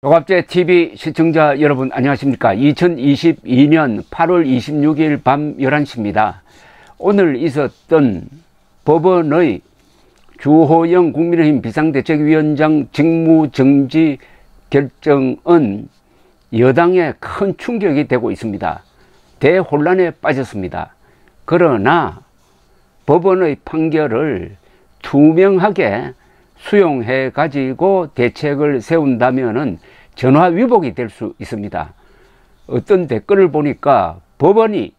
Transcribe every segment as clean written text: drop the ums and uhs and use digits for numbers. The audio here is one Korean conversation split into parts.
조갑제 TV 시청자 여러분 안녕하십니까. 2022년 8월 26일 밤 11시입니다. 오늘 있었던 법원의 주호영 국민의힘 비상대책위원장 직무정지 결정은 여당에 큰 충격이 되고 있습니다. 대혼란에 빠졌습니다. 그러나 법원의 판결을 투명하게 수용해 가지고 대책을 세운다면은 전화위복이 될 수 있습니다. 어떤 댓글을 보니까 법원이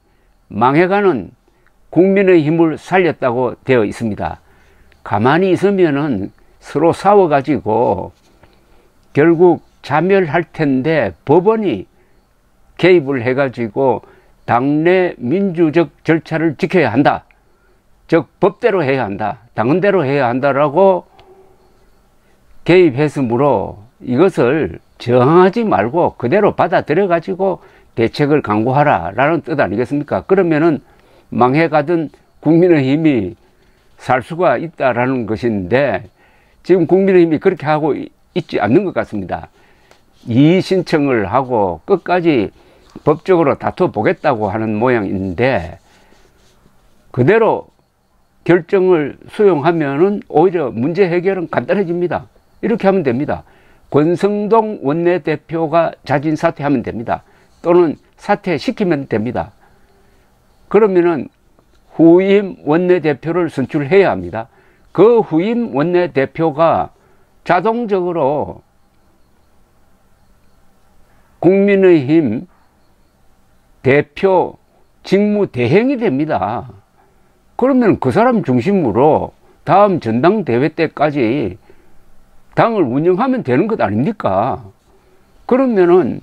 망해가는 국민의힘을 살렸다고 되어 있습니다. 가만히 있으면은 서로 싸워 가지고 결국 자멸할 텐데 법원이 개입을 해 가지고 당내 민주적 절차를 지켜야 한다, 즉 법대로 해야 한다, 당헌대로 해야 한다라고 개입했으므로 이것을 저항하지 말고 그대로 받아들여 가지고 대책을 강구하라 라는 뜻 아니겠습니까? 그러면은 망해가던 국민의힘이 살 수가 있다라는 것인데 지금 국민의힘이 그렇게 하고 있지 않는 것 같습니다. 이의 신청을 하고 끝까지 법적으로 다퉈 보겠다고 하는 모양인데 그대로 결정을 수용하면은 오히려 문제 해결은 간단해집니다. 이렇게 하면 됩니다. 권성동 원내대표가 자진 사퇴하면 됩니다. 또는 사퇴시키면 됩니다. 그러면은 후임 원내대표를 선출해야 합니다. 그 후임 원내대표가 자동적으로 국민의힘 대표 직무대행이 됩니다. 그러면 그 사람 중심으로 다음 전당대회 때까지 당을 운영하면 되는 것 아닙니까? 그러면은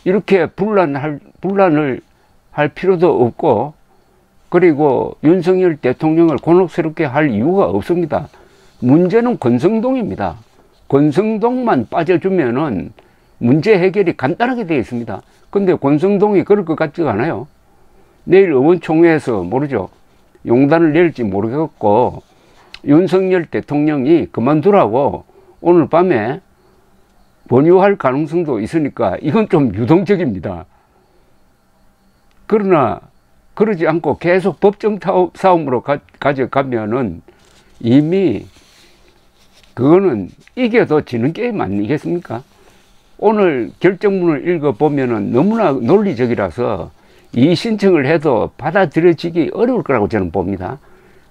이렇게 분란을 할 필요도 없고, 그리고 윤석열 대통령을 곤혹스럽게 할 이유가 없습니다. 문제는 권성동입니다. 권성동만 빠져주면은 문제 해결이 간단하게 되어 있습니다. 근데 권성동이 그럴 것 같지가 않아요. 내일 의원총회에서 모르죠. 용단을 낼지 모르겠고, 윤석열 대통령이 그만두라고 오늘 밤에 권유할 가능성도 있으니까 이건 좀 유동적입니다. 그러나 그러지 않고 계속 법정 싸움으로 가져가면은 이미 그거는 이겨도 지는 게임 아니겠습니까? 오늘 결정문을 읽어보면은 너무나 논리적이라서 이 신청을 해도 받아들여지기 어려울 거라고 저는 봅니다.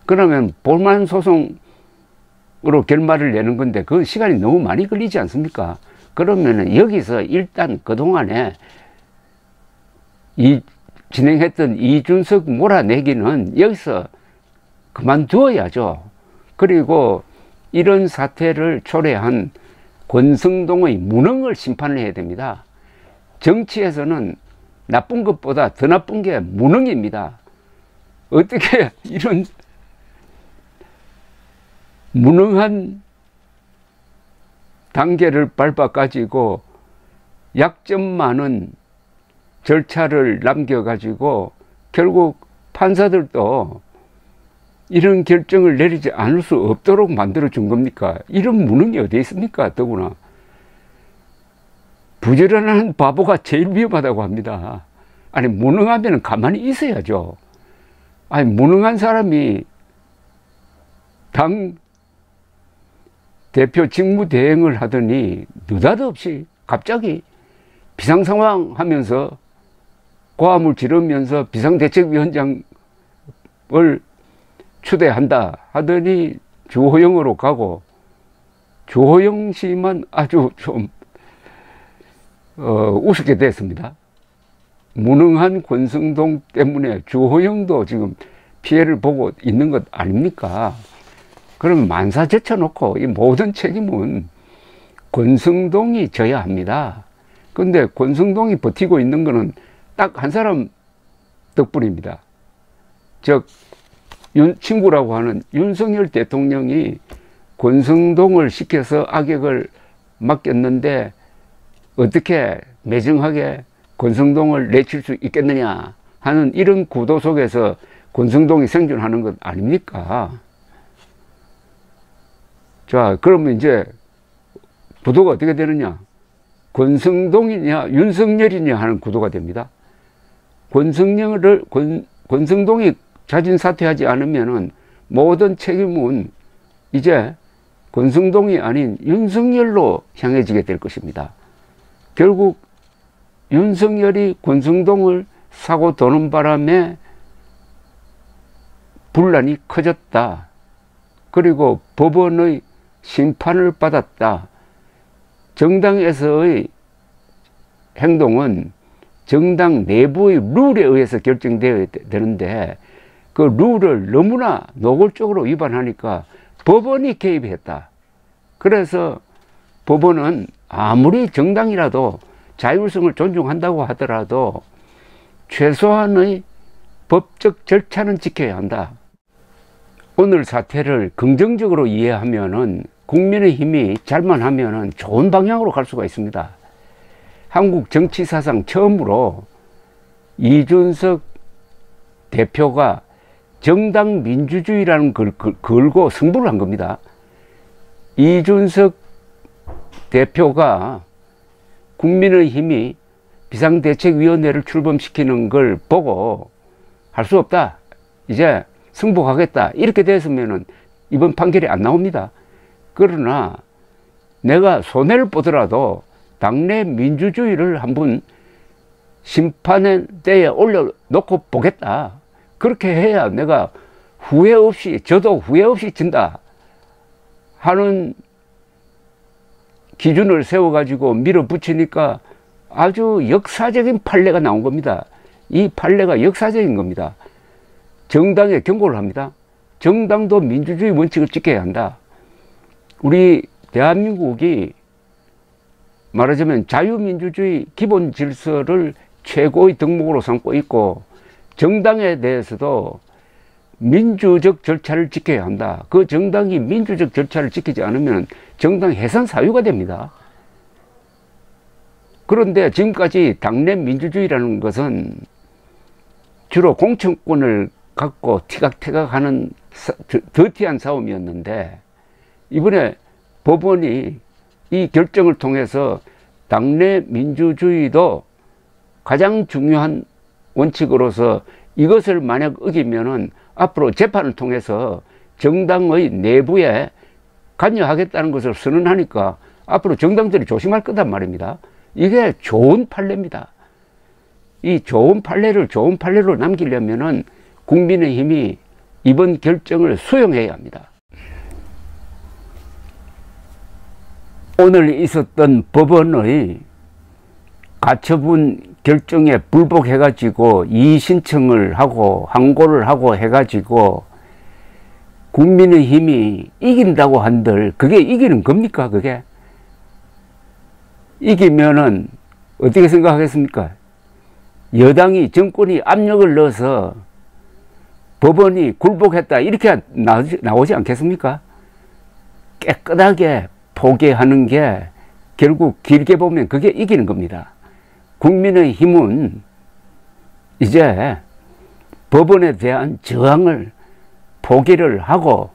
그러면 본안 소송으로 결말을 내는 건데 그 시간이 너무 많이 걸리지 않습니까? 그러면은 여기서 일단 그동안에 진행했던 이준석 몰아내기는 여기서 그만두어야죠. 그리고 이런 사태를 초래한 권성동의 무능을 심판을 해야 됩니다. 정치에서는 나쁜 것보다 더 나쁜 게 무능입니다. 어떻게 이런 무능한 단계를 밟아 가지고 약점 많은 절차를 남겨 가지고 결국 판사들도 이런 결정을 내리지 않을 수 없도록 만들어 준 겁니까? 이런 무능이 어디 있습니까? 더구나 부지런한 바보가 제일 위험하다고 합니다. 아니, 무능하면 가만히 있어야죠. 아니, 무능한 사람이 당 대표 직무대행을 하더니 느닷없이 갑자기 비상상황 하면서 고함을 지르면서 비상대책위원장을 추대한다 하더니 주호영으로 가고, 주호영 씨만 아주 좀 우습게 됐습니다. 무능한 권성동 때문에 주호영도 지금 피해를 보고 있는 것 아닙니까? 그럼 만사 제쳐놓고 이 모든 책임은 권성동이 져야 합니다. 그런데 권성동이 버티고 있는 것은 딱 한 사람 덕분입니다. 즉 친구라고 하는 윤석열 대통령이 권성동을 시켜서 악역을 맡겼는데 어떻게 매정하게 권성동을 내칠 수 있겠느냐 하는 이런 구도 속에서 권성동이 생존하는 것 아닙니까? 자, 그러면 이제 구도가 어떻게 되느냐? 권성동이냐 윤석열이냐 하는 구도가 됩니다. 권성동이 자진 사퇴하지 않으면은 모든 책임은 이제 권성동이 아닌 윤석열로 향해지게 될 것입니다. 결국 윤석열이 권성동을 사고 도는 바람에 분란이 커졌다. 그리고 법원의 심판을 받았다. 정당에서의 행동은 정당 내부의 룰에 의해서 결정되어야 되는데 그 룰을 너무나 노골적으로 위반하니까 법원이 개입했다. 그래서 법원은 아무리 정당이라도 자율성을 존중한다고 하더라도 최소한의 법적 절차는 지켜야 한다. 오늘 사태를 긍정적으로 이해하면은 국민의힘이 잘만 하면은 좋은 방향으로 갈 수가 있습니다. 한국 정치 사상 처음으로 이준석 대표가 정당 민주주의라는 걸 걸고 승부를 한 겁니다. 이준석 대표가 국민의힘이 비상대책위원회를 출범시키는 걸 보고 할 수 없다. 이제 승복하겠다. 이렇게 됐으면은 이번 판결이 안 나옵니다. 그러나 내가 손해를 보더라도 당내 민주주의를 한번 심판의 때에 올려놓고 보겠다. 그렇게 해야 내가 후회 없이, 저도 후회 없이 진다 하는 기준을 세워가지고 밀어붙이니까 아주 역사적인 판례가 나온 겁니다. 이 판례가 역사적인 겁니다. 정당에 경고를 합니다. 정당도 민주주의 원칙을 지켜야 한다. 우리 대한민국이 말하자면 자유민주주의 기본 질서를 최고의 덕목으로 삼고 있고 정당에 대해서도 민주적 절차를 지켜야 한다. 그 정당이 민주적 절차를 지키지 않으면 정당 해산 사유가 됩니다. 그런데 지금까지 당내 민주주의라는 것은 주로 공천권을 갖고 티각태각하는 더티한 싸움이었는데 이번에 법원이 이 결정을 통해서 당내 민주주의도 가장 중요한 원칙으로서 이것을 만약 어기면은 앞으로 재판을 통해서 정당의 내부에 관여하겠다는 것을 선언하니까 앞으로 정당들이 조심할 거단 말입니다. 이게 좋은 판례입니다. 이 좋은 판례로 남기려면은 국민의힘이 이번 결정을 수용해야 합니다. 오늘 있었던 법원의 가처분 결정에 불복해가지고 이의신청을 하고 항고를 하고 해가지고 국민의힘이 이긴다고 한들 그게 이기는 겁니까? 그게 이기면은 어떻게 생각하겠습니까? 여당이 정권이 압력을 넣어서 법원이 굴복했다 이렇게 나오지 않겠습니까? 깨끗하게 포기하는 게 결국 길게 보면 그게 이기는 겁니다. 국민의힘은 이제 법원에 대한 저항을 포기를 하고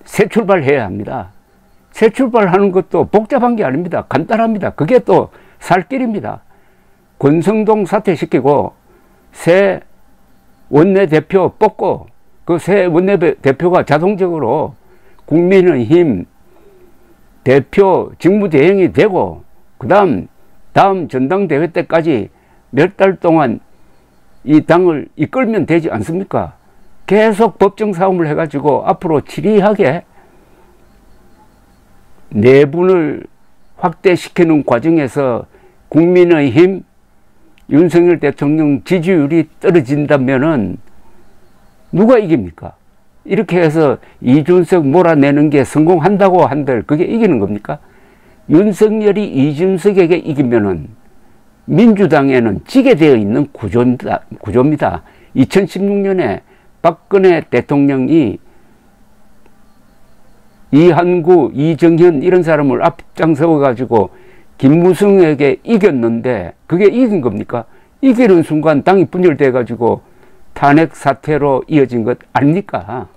새 출발해야 합니다. 새 출발하는 것도 복잡한 게 아닙니다. 간단합니다. 그게 또 살 길입니다. 권성동 사퇴시키고 새 원내대표 뽑고 그 새 원내대표가 자동적으로 국민의힘 대표 직무대행이 되고 다음 전당대회 때까지 몇 달 동안 이 당을 이끌면 되지 않습니까? 계속 법정 싸움을 해가지고 앞으로 치리하게 내분을 확대시키는 과정에서 국민의힘 윤석열 대통령 지지율이 떨어진다면은 누가 이깁니까? 이렇게 해서 이준석 몰아내는 게 성공한다고 한들 그게 이기는 겁니까? 윤석열이 이준석에게 이기면은 민주당에는 지게 되어 있는 구조입니다. 2016년에 박근혜 대통령이 이한구, 이정현 이런 사람을 앞장서어 가지고 김무성에게 이겼는데 그게 이긴 겁니까? 이기는 순간 당이 분열돼 가지고 탄핵 사태로 이어진 것 아닙니까?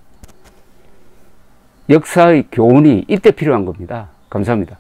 역사의 교훈이 이때 필요한 겁니다. 감사합니다.